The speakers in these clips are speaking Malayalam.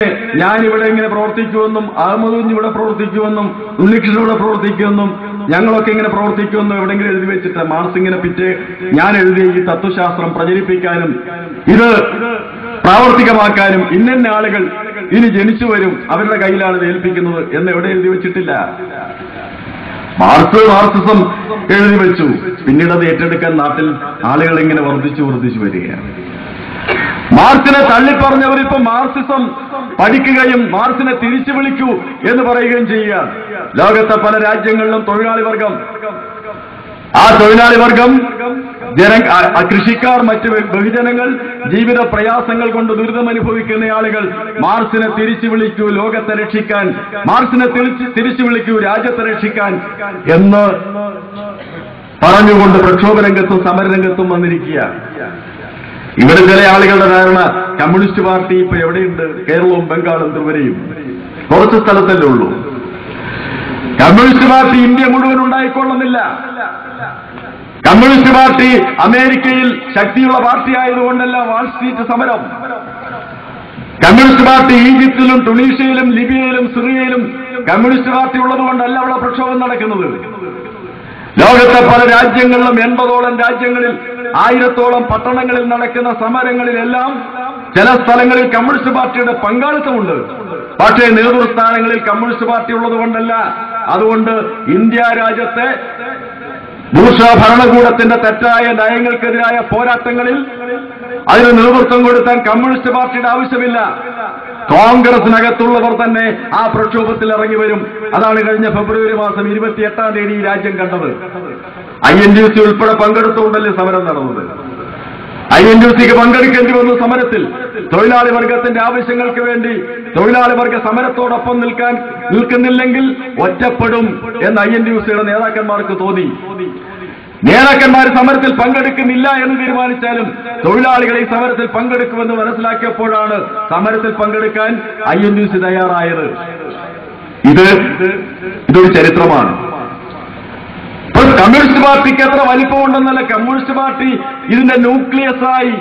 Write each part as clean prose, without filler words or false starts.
ഞാനിവിടെ ഇങ്ങനെ പ്രവർത്തിക്കുമെന്നും അഹമ്മദ് കുഞ്ഞ് ഇവിടെ പ്രവർത്തിക്കുമെന്നും ഉണ്ണികൃഷ്ണൻ ഇവിടെ പ്രവർത്തിക്കുമെന്നും ഞങ്ങളൊക്കെ ഇങ്ങനെ പ്രവർത്തിക്കുമെന്നും എവിടെയെങ്കിലും എഴുതി വെച്ചിട്ട് മാർസിങ്ങിനെ പിറ്റ് ഞാൻ എഴുതിയ ഈ തത്വശാസ്ത്രം പ്രചരിപ്പിക്കാനും ഇത് പ്രാവർത്തികമാക്കാനും ഇന്ന ആളുകൾ ഇനി ജനിച്ചു വരും, അവരുടെ കയ്യിലാണ് ഇത് ഏൽപ്പിക്കുന്നത് എന്ന് എവിടെ എഴുതി വെച്ചിട്ടില്ല. മാർക്സിസം എഴുതി വെച്ചു. പിന്നീട് അത് ഏറ്റെടുക്കാൻ നാട്ടിൽ ആളുകൾ ഇങ്ങനെ വർദ്ധിച്ചു വരികയാണ്. മാർക്സിനെ തള്ളിപ്പറഞ്ഞവരിപ്പോ മാർക്സിസം പഠിക്കുകയും മാർക്സിനെ തിരിച്ചു വിളിക്കൂ എന്ന് പറയുകയും ചെയ്യുക. ലോകത്തെ പല രാജ്യങ്ങളിലും തൊഴിലാളി വർഗം, ആ തൊഴിലാളി വർഗം കൃഷിക്കാർ, മറ്റ് ബഹുജനങ്ങൾ, ജീവിത പ്രയാസങ്ങൾ കൊണ്ട് ദുരിതമനുഭവിക്കുന്ന ആളുകൾ മാർക്സിനെ തിരിച്ചു വിളിക്കൂ ലോകത്തെ രക്ഷിക്കാൻ, മാർക്സിനെ തിരിച്ചു വിളിക്കൂ രാജ്യത്തെ രക്ഷിക്കാൻ എന്ന് പറഞ്ഞുകൊണ്ട് പ്രക്ഷോഭ രംഗത്തും സമരരംഗത്തും വന്നിരിക്കുക. ഇവിടെ ചില ആളുകളുടെ ധാരണ കമ്മ്യൂണിസ്റ്റ് പാർട്ടി ഇപ്പൊ എവിടെയുണ്ട്? കേരളവും ബംഗാളും ത്രിപുരയും കുറച്ച് സ്ഥലത്തല്ലേ ഉള്ളൂ. കമ്മ്യൂണിസ്റ്റ് പാർട്ടി ഇന്ത്യ മുഴുവൻ ഉണ്ടായിക്കൊള്ളുന്നില്ല. കമ്മ്യൂണിസ്റ്റ് പാർട്ടി അമേരിക്കയിൽ ശക്തിയുള്ള പാർട്ടി ആയതുകൊണ്ടല്ല വാൾ സ്ട്രീറ്റ് സമരം. കമ്മ്യൂണിസ്റ്റ് പാർട്ടി ഈജിപ്തിലും ടുണീഷ്യയിലും ലിബിയയിലും സിറിയയിലും കമ്മ്യൂണിസ്റ്റ് പാർട്ടി ഉള്ളതുകൊണ്ടല്ല അവിടെ പ്രക്ഷോഭം നടക്കുന്നത്. ലോകത്തെ പല രാജ്യങ്ങളിലും 80ഓളം രാജ്യങ്ങളിൽ 1000ഓളം പട്ടണങ്ങളിൽ നടക്കുന്ന സമരങ്ങളിലെല്ലാം ചില സ്ഥലങ്ങളിൽ കമ്മ്യൂണിസ്റ്റ് പാർട്ടിയുടെ പങ്കാളിത്തമുണ്ട്. പക്ഷേ നേതൃസ്ഥാനങ്ങളിൽ കമ്മ്യൂണിസ്റ്റ് പാർട്ടി ഉള്ളതുകൊണ്ടല്ല. അതുകൊണ്ട് ഇന്ത്യ രാജ്യത്തെ ബൂർഷ്വാ ഭരണകൂടത്തിന്റെ തെറ്റായ നയങ്ങൾക്കെതിരായ പോരാട്ടങ്ങളിൽ അതിന് നേതൃത്വം കൊടുത്താൻ കമ്മ്യൂണിസ്റ്റ് പാർട്ടിയുടെ ആവശ്യമില്ല. കോൺഗ്രസിനകത്തുള്ളവർ തന്നെ ആ പ്രക്ഷോഭത്തിൽ ഇറങ്ങി വരും. അതാണ് കഴിഞ്ഞ ഫെബ്രുവരി മാസം 28-ാം തീയതി ഈ രാജ്യം കണ്ടത്. INTUC ഉൾപ്പെടെ പങ്കെടുത്തുകൊണ്ടല്ലേ സമരം നടന്നത്. INTUCക്ക് പങ്കെടുക്കേണ്ടി വന്നു സമരത്തിൽ. തൊഴിലാളി വർഗത്തിന്റെ ആവശ്യങ്ങൾക്ക് വേണ്ടി തൊഴിലാളി വർഗ സമരത്തോടൊപ്പം നിൽക്കുന്നില്ലെങ്കിൽ ഒറ്റപ്പെടും എന്ന് INTUCയുടെ നേതാക്കന്മാർക്ക് തോന്നി. നേതാക്കന്മാർ സമരത്തിൽ പങ്കെടുക്കുന്നില്ല എന്ന് തീരുമാനിച്ചാലും തൊഴിലാളികൾ ഈ സമരത്തിൽ പങ്കെടുക്കുമെന്ന് മനസ്സിലാക്കിയപ്പോഴാണ് സമരത്തിൽ പങ്കെടുക്കാൻ INTUC തയ്യാറായത്. ഇതൊരു ചരിത്രമാണ്. കമ്മ്യൂണിസ്റ്റ് പാർട്ടിക്ക് എത്ര വലിപ്പമുണ്ടെന്നല്ല, കമ്മ്യൂണിസ്റ്റ് പാർട്ടി ഇതിന്റെ ന്യൂക്ലിയസായി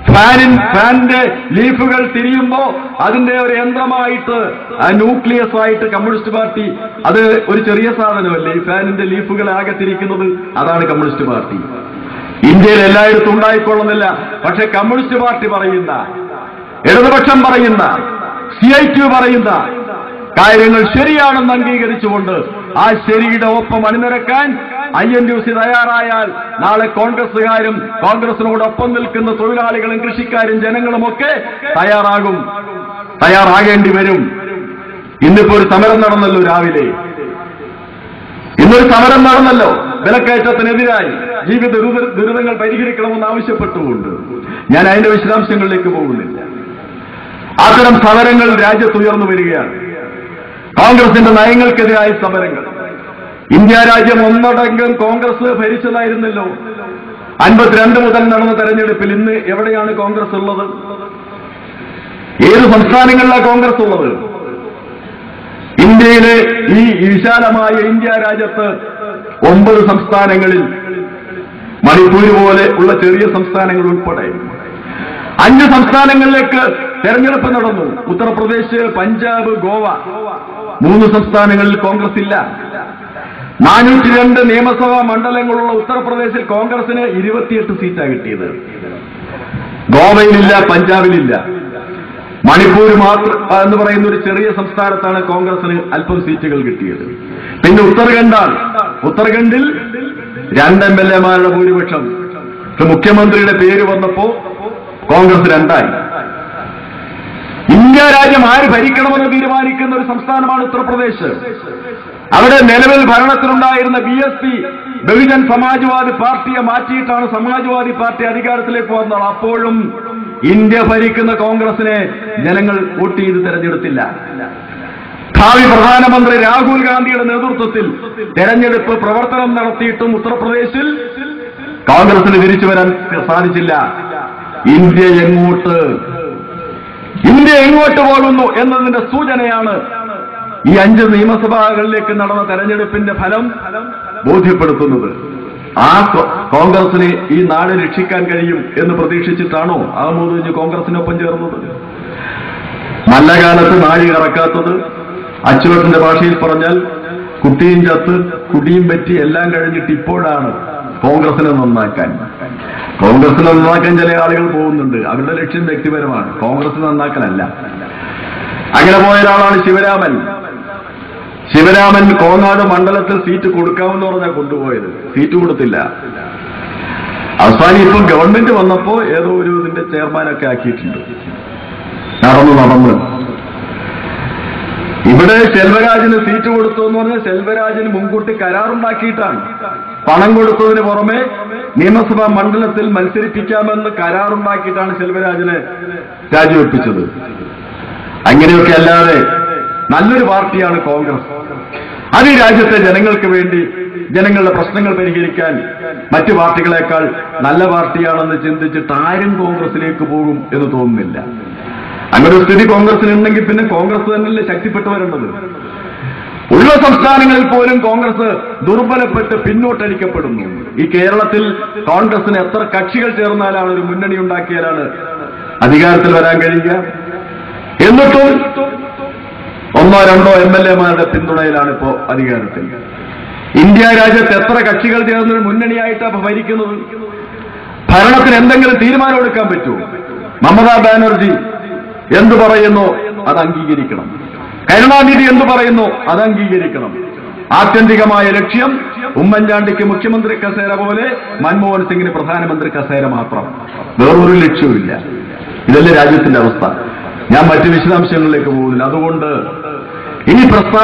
ഫാനിന്റെ ലീഫുകൾ തിരിയുമ്പോ അതിന്റെ ഒരു യന്ത്രമായിട്ട് ആ ന്യൂക്ലിയസ് ആയിട്ട് കമ്മ്യൂണിസ്റ്റ് പാർട്ടി, അത് ഒരു ചെറിയ സാധനമല്ലേ ഈ ഫാനിന്റെ ലീഫുകൾ ആകെ തിരിക്കുന്നത്, അതാണ് കമ്മ്യൂണിസ്റ്റ് പാർട്ടി. ഇന്ത്യയിൽ എല്ലായിടത്തും ഉണ്ടായിക്കൊള്ളുന്നില്ല. പക്ഷെ കമ്മ്യൂണിസ്റ്റ് പാർട്ടി പറയുന്ന, ഇടതുപക്ഷം പറയുന്ന, CIQ പറയുന്ന കാര്യങ്ങൾ ശരിയാണെന്ന് അംഗീകരിച്ചുകൊണ്ട് ആ ശരിയുടെ ഒപ്പം അണിനിരക്കാൻ INTUC തയ്യാറായാൽ നാളെ കോൺഗ്രസുകാരും കോൺഗ്രസിനോടൊപ്പം നിൽക്കുന്ന തൊഴിലാളികളും കൃഷിക്കാരും ജനങ്ങളുമൊക്കെ തയ്യാറാകേണ്ടി വരും. ഇന്നിപ്പോ ഒരു സമരം നടന്നല്ലോ രാവിലെ. ഇന്നൊരു സമരം നടന്നല്ലോ വിലക്കയറ്റത്തിനെതിരായി ജീവിത ദുരിതങ്ങൾ പരിഹരിക്കണമെന്ന് ആവശ്യപ്പെട്ടുകൊണ്ട്. ഞാൻ അതിന്റെ വിശദാംശങ്ങളിലേക്ക് പോകുന്നില്ല. അത്തരം സമരങ്ങൾ രാജ്യത്ത് ഉയർന്നു വരികയാണ്. കോൺഗ്രസിന്റെ നയങ്ങൾക്കെതിരായ സമരങ്ങൾ. ഇന്ത്യ രാജ്യം ഒന്നടങ്കം കോൺഗ്രസ് ഭരിച്ചതായിരുന്നല്ലോ 52 മുതൽ നടന്ന തെരഞ്ഞെടുപ്പിൽ. ഇന്ന് എവിടെയാണ് കോൺഗ്രസ് ഉള്ളത്? ഏത് സംസ്ഥാനങ്ങളിലാണ് കോൺഗ്രസ് ഉള്ളത്? ഇന്ത്യയിലെ ഈ വിശാലമായ ഇന്ത്യ രാജ്യത്ത് 9 സംസ്ഥാനങ്ങളിൽ, മണിപ്പൂർ പോലെ ഉള്ള ചെറിയ സംസ്ഥാനങ്ങൾ ഉൾപ്പെടെ 5 സംസ്ഥാനങ്ങളിലേക്ക് തെരഞ്ഞെടുപ്പ് നടന്നു. ഉത്തർപ്രദേശ്, പഞ്ചാബ്, ഗോവ. 3 സംസ്ഥാനങ്ങളിൽ കോൺഗ്രസ് ഇല്ല. 402 നിയമസഭാ മണ്ഡലങ്ങളുള്ള ഉത്തർപ്രദേശിൽ കോൺഗ്രസിന് 28 സീറ്റാണ് കിട്ടിയത്. ഗോവയിലില്ല, പഞ്ചാബിലില്ല. മണിപ്പൂർ മാത്രം എന്ന് പറയുന്ന ഒരു ചെറിയ സംസ്ഥാനത്താണ് കോൺഗ്രസിന് അല്പം സീറ്റുകൾ കിട്ടിയത്. പിന്നെ ഉത്തർഖണ്ഡിൽ 2 MLA-മാരുടെ ഭൂരിപക്ഷം. മുഖ്യമന്ത്രിയുടെ പേര് വന്നപ്പോ കോൺഗ്രസ് 2ആയി. ഇന്ത്യ രാജ്യം ആര് ഭരിക്കണമെന്ന് തീരുമാനിക്കുന്ന ഒരു സംസ്ഥാനമാണ് ഉത്തർപ്രദേശ്. അവിടെ നിലവിൽ ഭരണത്തിലുണ്ടായിരുന്ന BSP ബഹുജൻ സമാജ്വാദി പാർട്ടിയെ മാറ്റിയിട്ടാണ് സമാജ്വാദി പാർട്ടി അധികാരത്തിലേക്ക് വന്നത്. അപ്പോഴും ഇന്ത്യ ഭരിക്കുന്ന കോൺഗ്രസിനെ ജനങ്ങൾ വോട്ട് ചെയ്ത് തെരഞ്ഞെടുത്തില്ല. ഭാവി പ്രധാനമന്ത്രി രാഹുൽ ഗാന്ധിയുടെ നേതൃത്വത്തിൽ തെരഞ്ഞെടുപ്പ് പ്രവർത്തനം നടത്തിയിട്ടും ഉത്തർപ്രദേശിൽ കോൺഗ്രസിന് തിരിച്ചു വരാൻ സാധിച്ചില്ല. ഇന്ത്യ എങ്ങോട്ട് പോകുന്നു എന്നതിന്റെ സൂചനയാണ് ഈ 5 നിയമസഭകളിലേക്ക് നടന്ന തെരഞ്ഞെടുപ്പിന്റെ ഫലം ബോധ്യപ്പെടുത്തുന്നത്. ആ കോൺഗ്രസിനെ ഈ നാട് രക്ഷിക്കാൻ കഴിയും എന്ന് പ്രതീക്ഷിച്ചിട്ടാണോ അഹമ്മദ് കുഞ്ഞ് കോൺഗ്രസിനൊപ്പം ചേർന്നത്? നല്ല കാലത്ത് നാഴി കറക്കാത്തത്, അച്ചുവട്ടന്റെ ഭാഷയിൽ പറഞ്ഞാൽ കുട്ടിയും ചത്ത് കുടിയും പറ്റി എല്ലാം കഴിഞ്ഞിട്ട് ഇപ്പോഴാണ് കോൺഗ്രസിനെ നന്നാക്കാൻ. കോൺഗ്രസിനെ നന്നാക്കാൻ ചില ആളുകൾ പോകുന്നുണ്ട്. അവരുടെ ലക്ഷ്യം വ്യക്തിപരമാണ്, കോൺഗ്രസിനെ നന്നാക്കാനല്ല. അങ്ങനെ പോയ ഒരാളാണ് ശിവരാമൻ. ശിവരാമൻ കോങ്ങാട് മണ്ഡലത്തിൽ സീറ്റ് കൊടുക്കാമെന്ന് പറഞ്ഞാൽ കൊണ്ടുപോയത്, സീറ്റ് കൊടുത്തില്ല. അവസാനം ഇപ്പം ഗവൺമെന്റ് വന്നപ്പോ ഏതോ ഒരു ഇതിന്റെ ചെയർമാനൊക്കെ ആക്കിയിട്ടുണ്ട്. നടന്ന് ഇവിടെ സെൽവരാജിന് സീറ്റ് കൊടുത്തു എന്ന് പറഞ്ഞാൽ സെൽവരാജിന് മുൻകൂട്ടി കരാറുണ്ടാക്കിയിട്ടാണ്. പണം കൊടുത്തതിന് പുറമെ നിയമസഭാ മണ്ഡലത്തിൽ മത്സരിപ്പിക്കാമെന്ന് കരാറുണ്ടാക്കിയിട്ടാണ് സെൽവരാജിനെ രാജിവെപ്പിച്ചത്. അങ്ങനെയൊക്കെ അല്ലാതെ നല്ലൊരു പാർട്ടിയാണ് കോൺഗ്രസ്. അത് ഈ രാജ്യത്തെ ജനങ്ങൾക്ക് വേണ്ടി, ജനങ്ങളുടെ പ്രശ്നങ്ങൾ പരിഹരിക്കാൻ മറ്റു പാർട്ടികളെക്കാൾ നല്ല പാർട്ടിയാണെന്ന് ചിന്തിച്ചിട്ട് ആരും കോൺഗ്രസിലേക്ക് പോകും എന്ന് തോന്നുന്നില്ല. അങ്ങനെ ഒരു സ്ഥിതി കോൺഗ്രസിനുണ്ടെങ്കിൽ പിന്നെ കോൺഗ്രസ് തന്നെയല്ലേ ശക്തിപ്പെട്ടു വരേണ്ടത്. ഉള്ള സംസ്ഥാനങ്ങളിൽ പോലും കോൺഗ്രസ് ദുർബലപ്പെട്ട് പിന്നോട്ടടിക്കപ്പെടുന്നു. ഈ കേരളത്തിൽ കോൺഗ്രസിന് എത്ര കക്ഷികൾ ചേർന്നാലാണ്, ഒരു മുന്നണി ഉണ്ടാക്കിയാലാണ് അധികാരത്തിൽ വരാൻ കഴിയുക? എന്നിട്ടും 1-2 MLA-മാരുടെ പിന്തുണയിലാണ് ഇപ്പോ അധികാരത്തിൽ. ഇന്ത്യ രാജ്യത്ത് എത്ര കക്ഷികൾ ചേർന്ന് മുന്നണിയായിട്ടാണ് ഭരിക്കുന്നത്? ഭരണത്തിന് എന്തെങ്കിലും തീരുമാനമെടുക്കാൻ പറ്റുമോ? മമതാ ബാനർജി എന്തു പറയുന്നു അത് അംഗീകരിക്കണം. കരുണാനിധി എന്തു പറയുന്നു അത് അംഗീകരിക്കണം. ആത്യന്തികമായ ലക്ഷ്യം ഉമ്മൻചാണ്ടിക്ക് മുഖ്യമന്ത്രി കസേര പോലെ മൻമോഹൻ സിംഗിന് പ്രധാനമന്ത്രി കസേര മാത്രം, വേറൊരു ലക്ഷ്യവുമില്ല. ഇതല്ലേ രാജ്യത്തിന്റെ അവസ്ഥ. ഞാൻ മറ്റ് വിശദാംശങ്ങളിലേക്ക് പോകുന്നില്ല. അതുകൊണ്ട് ഇനി പ്രസ്ഥാനം